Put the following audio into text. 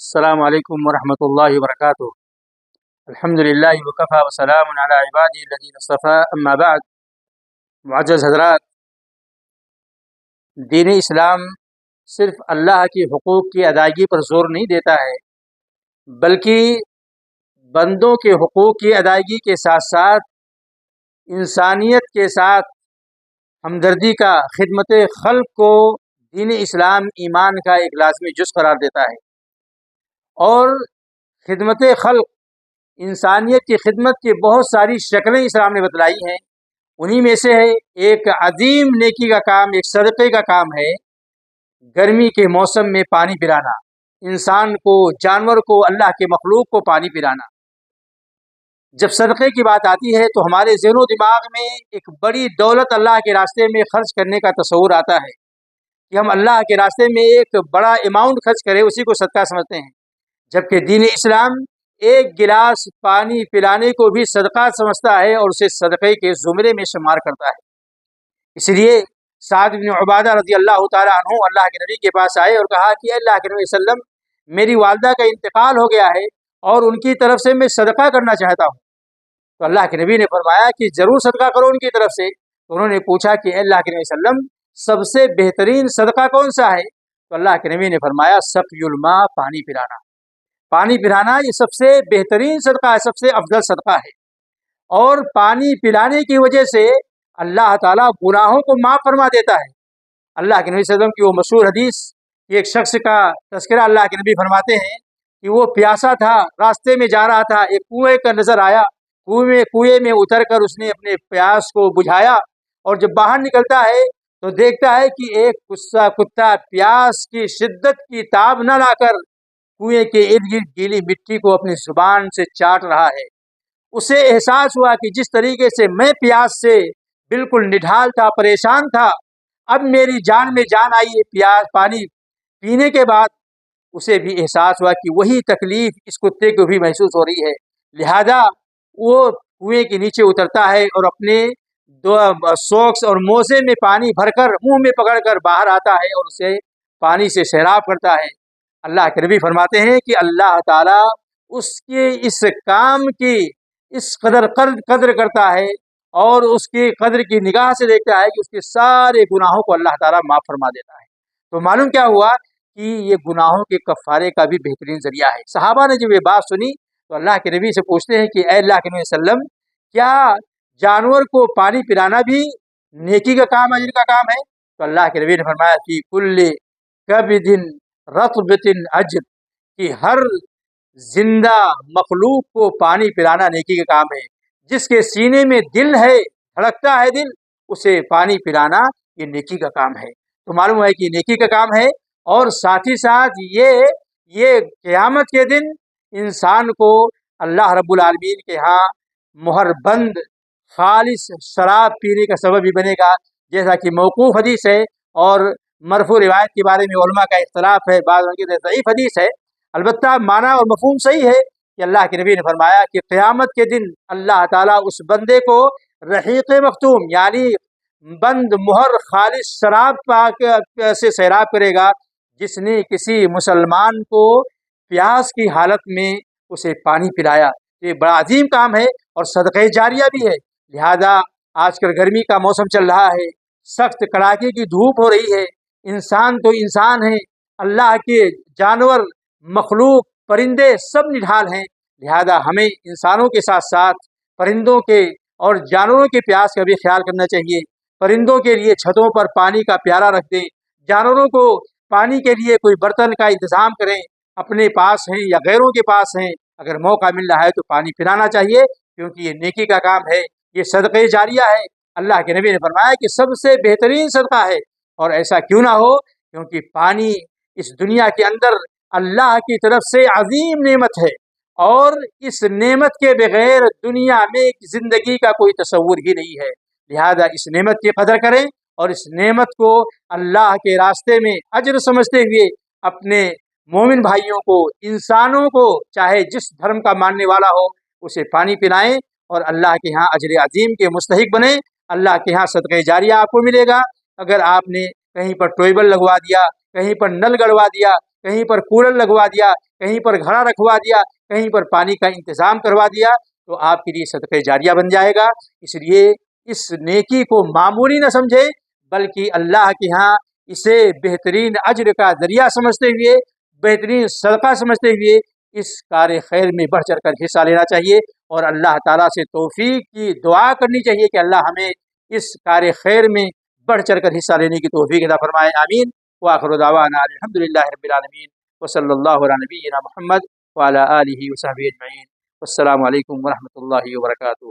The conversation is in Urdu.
السلام علیکم ورحمۃ اللہ وبرکاتہ۔ الحمد للہ وکفیٰ وسلام علی عبادہ الذین اصطفیٰ، اما بعد۔ معزز حضرات، دین اسلام صرف اللہ کے حقوق کی ادائیگی پر زور نہیں دیتا ہے، بلکہ بندوں کے حقوق کی ادائیگی کے ساتھ ساتھ انسانیت کے ساتھ ہمدردی کا، خدمت خلق کو دین اسلام ایمان کا ایک لازمی جز قرار دیتا ہے۔ اور خدمت خلق، انسانیت کی خدمت کی بہت ساری شکلیں اسلام نے بتلائی ہیں۔ انہی میں سے ہے ایک عظیم نیکی کا کام، ایک صدقے کا کام ہے گرمی کے موسم میں پانی پلانا، انسان کو، جانور کو، اللہ کے مخلوق کو پانی پلانا۔ جب صدقے کی بات آتی ہے تو ہمارے ذہن و دماغ میں ایک بڑی دولت اللہ کے راستے میں خرچ کرنے کا تصور آتا ہے کہ ہم اللہ کے راستے میں ایک بڑا اماؤنٹ خرچ کریں، اسی کو صدقہ سمجھتے ہیں، جبکہ دین اسلام ایک گلاس پانی پلانے کو بھی صدقہ سمجھتا ہے اور اسے صدقے کے زمرے میں شمار کرتا ہے۔ اس لیے سعد بن عبادہ رضی اللہ تعالیٰ عنہ اللہ کے نبی کے پاس آئے اور کہا کہ اللہ کے نبی صلی اللہ علیہ وسلم، میری والدہ کا انتقال ہو گیا ہے اور ان کی طرف سے میں صدقہ کرنا چاہتا ہوں۔ تو اللہ کے نبی نے فرمایا کہ ضرور صدقہ کرو ان کی طرف سے۔ تو انہوں نے پوچھا کہ اللہ کے نبی صلی اللہ علیہ وسلم، سب سے بہترین صدقہ کون سا ہے؟ تو اللہ کے نبی نے فرمایا سقی الماء، پانی پلانا۔ پانی پلانا یہ سب سے بہترین صدقہ ہے، سب سے افضل صدقہ ہے۔ اور پانی پلانے کی وجہ سے اللہ تعالیٰ گناہوں کو معاف فرما دیتا ہے۔ اللہ کے نبی صلی اللہ علیہ وسلم کی وہ مشہور حدیث، ایک شخص کا تذکرہ اللہ کے نبی فرماتے ہیں کہ وہ پیاسا تھا، راستے میں جا رہا تھا، ایک کنویں کا نظر آیا، کنویں میں اتر کر اس نے اپنے پیاس کو بجھایا، اور جب باہر نکلتا ہے تو دیکھتا ہے کہ ایک کتا پیاس کی شدت کی تاب نہ لا کر کنویں کے ارد گرد گیلی مٹی کو اپنی زبان سے چاٹ رہا ہے۔ اسے احساس ہوا کہ جس طریقے سے میں پیاس سے بالکل نڈھال تھا، پریشان تھا، اب میری جان میں جان آئی ہے پیاس پانی پینے کے بعد۔ اسے بھی احساس ہوا کہ وہی تکلیف اس کتے کو بھی محسوس ہو رہی ہے، لہذا وہ کنویں کے نیچے اترتا ہے اور اپنے سوکس اور موزے میں پانی بھر کر منہ میں پکڑ کر باہر آتا ہے اور اسے پانی سے سیراب کرتا ہے۔ اللہ کے نبی فرماتے ہیں کہ اللہ تعالیٰ اس کے اس کام کی اس قدر کرتا ہے اور اس کی قدر کی نگاہ سے دیکھتا ہے کہ اس کے سارے گناہوں کو اللہ تعالیٰ معاف فرما دیتا ہے۔ تو معلوم کیا ہوا کہ یہ گناہوں کے کفارے کا بھی بہترین ذریعہ ہے۔ صحابہ نے جب یہ بات سنی تو اللہ کے نبی سے پوچھتے ہیں کہ اے اللہ کے نبی صلی اللہ علیہ وسلم، کیا جانور کو پانی پلانا بھی نیکی کا کام، اجر کا کام ہے؟ تو اللہ کے نبی نے فرمایا کہ کل کبد رطبۃ اجر، کہ ہر زندہ مخلوق کو پانی پلانا نیکی کا کام ہے۔ جس کے سینے میں دل ہے، دھڑکتا ہے دل، اسے پانی پلانا یہ نیکی کا کام ہے۔ تو معلوم ہے کہ نیکی کا کام ہے، اور ساتھ ہی ساتھ یہ قیامت کے دن انسان کو اللہ رب العالمین کے ہاں مہر بند خالص شراب پینے کا سبب بھی بنے گا، جیسا کہ موقوف حدیث ہے، اور مرفوع روایت کے بارے میں علماء کا اختلاف ہے، بعض ان کی ضعیف حدیث ہے، البتہ معنی اور مفہوم صحیح ہے کہ اللہ کے نبی نے فرمایا کہ قیامت کے دن اللہ تعالیٰ اس بندے کو رحیق مختوم، یعنی بند مہر خالص شراب سے سیراب کرے گا، جس نے کسی مسلمان کو پیاس کی حالت میں اسے پانی پلایا۔ یہ بڑا عظیم کام ہے اور صدقہ جاریہ بھی ہے۔ لہذا آج کل گرمی کا موسم چل رہا ہے، سخت کڑاکے کی دھوپ ہو رہی ہے، انسان تو انسان ہے، اللہ کے جانور، مخلوق، پرندے سب نڈھال ہیں، لہذا ہمیں انسانوں کے ساتھ ساتھ پرندوں کے اور جانوروں کے پیاس کا بھی خیال کرنا چاہیے۔ پرندوں کے لیے چھتوں پر پانی کا پیالہ رکھ دیں، جانوروں کو پانی کے لیے کوئی برتن کا انتظام کریں، اپنے پاس ہیں یا غیروں کے پاس ہیں، اگر موقع مل رہا ہے تو پانی پلانا چاہیے، کیونکہ یہ نیکی کا کام ہے، یہ صدقہ جاریہ ہے۔ اللہ کے نبی نے فرمایا کہ سب سے بہترین صدقہ ہے، اور ایسا کیوں نہ ہو، کیونکہ پانی اس دنیا کے اندر اللہ کی طرف سے عظیم نعمت ہے، اور اس نعمت کے بغیر دنیا میں زندگی کا کوئی تصور ہی نہیں ہے۔ لہذا اس نعمت کی قدر کریں، اور اس نعمت کو اللہ کے راستے میں اجر سمجھتے ہوئے اپنے مومن بھائیوں کو، انسانوں کو، چاہے جس دھرم کا ماننے والا ہو، اسے پانی پلائیں اور اللہ کے ہاں اجر عظیم کے مستحق بنیں۔ اللہ کے ہاں صدقہ جاریہ آپ کو ملے گا۔ اگر آپ نے کہیں پر ٹیوب ویل لگوا دیا، کہیں پر نل گڑوا دیا، کہیں پر کولر لگوا دیا، کہیں پر گھڑا رکھوا دیا، کہیں پر پانی کا انتظام کروا دیا، تو آپ کے لیے صدقہ جاریہ بن جائے گا۔ اس لیے اس نیکی کو معمولی نہ سمجھے، بلکہ اللہ کے ہاں اسے بہترین اجر کا ذریعہ سمجھتے ہوئے، بہترین صدقہ سمجھتے ہوئے اس کار خیر میں بڑھ چڑھ کر حصہ لینا چاہیے، اور اللہ تعالیٰ سے توفیق کی دعا کرنی چاہیے کہ اللہ ہمیں اس کار خیر میں بڑھ چڑھ کر حصہ لینے کی توفیق عطا فرمائے، آمین۔ وآخر دعوانا الحمدللہ رب العالمین، وصلی اللہ علی نبینا محمد وعلی آلہ وصحبہ اجمعین۔ السلام علیکم ورحمۃ اللہ وبرکاتہ۔